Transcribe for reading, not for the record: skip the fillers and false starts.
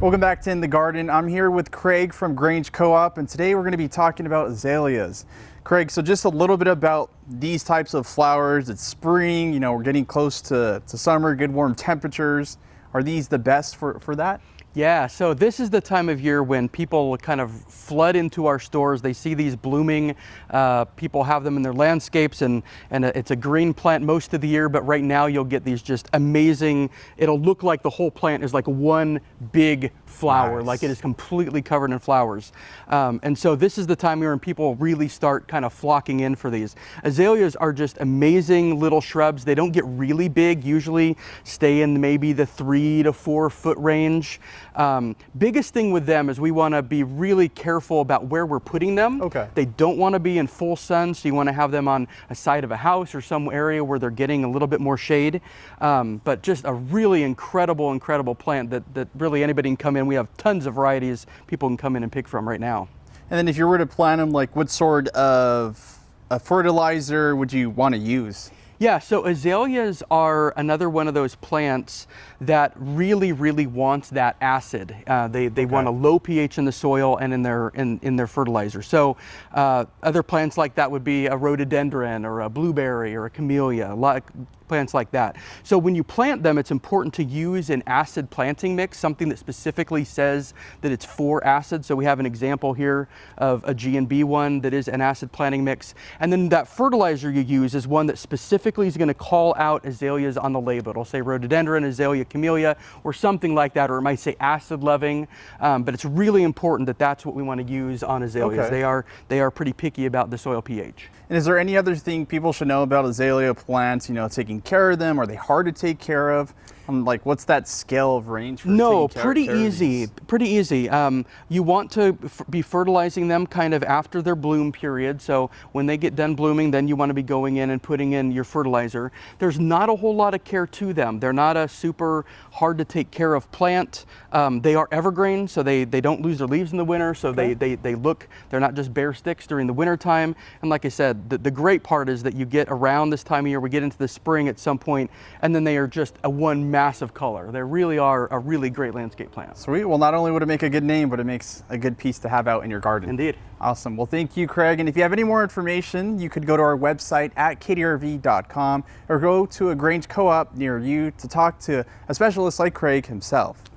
Welcome back to In the Garden. I'm here with Craig from Grange Co-op, and today we're going to be talking about azaleas. Craig, so just a little bit about these types of flowers. It's spring, we're getting close to summer, good warm temperatures. Are these the best for that? Yeah, so this is the time of year when people kind of flood into our stores. They see these blooming, people have them in their landscapes, and it's a green plant most of the year, but right now you'll get these just amazing, it'll look like the whole plant is like one big flower, Nice. like it is completely covered in flowers. And so this is the time of year when people really start kind of flocking in for these. Azaleas are just amazing little shrubs. They don't get really big, usually stay in maybe the 3 to 4 foot range. Biggest thing with them is we want to be really careful about where we're putting them. Okay. They don't want to be in full sun, so you want to have them on a side of a house or some area where they're getting a little bit more shade. But just a really incredible plant that really anybody can come in. We have tons of varieties people can come in and pick from right now. And then if you were to plant them, like what sort of a fertilizer would you want to use? Yeah, so azaleas are another one of those plants that really wants that acid. They want a low pH in the soil and in their fertilizer. So other plants like that would be a rhododendron or a blueberry or a camellia, a lot of plants like that. So when you plant them, it's important to use an acid planting mix, something that specifically says that it's for acid. So we have an example here of a G&B one that is an acid planting mix. And then that fertilizer you use is one that specifically is going to call out azaleas on the label. It'll say rhododendron, azalea, camellia, or something like that, or it might say acid loving. But it's really important that that's what we want to use on azaleas. Okay. They are pretty picky about the soil pH. And is there any other thing people should know about azalea plants, taking care of them? Are they hard to take care of? Like, what's that scale of range for No, taking pretty care of easy, these? pretty easy. You want to be fertilizing them kind of after their bloom period. So when they get done blooming, then you want to be going in and putting in your fertilizer. There's not a whole lot of care to them. They're not a super hard to take care of plant. They are evergreen, so they don't lose their leaves in the winter. So Okay. they're not just bare sticks during the winter time. And like I said, the great part is that you get around this time of year, we get into the spring at some point, and then they are just a one massive color. They really are a really great landscape plant. Sweet. Well, not only would it make a good name, but it makes a good piece to have out in your garden. Indeed. Awesome. Well, thank you, Craig. And if you have any more information, you could go to our website at kdrv.com or go to a Grange Co-op near you to talk to a specialist like Craig himself.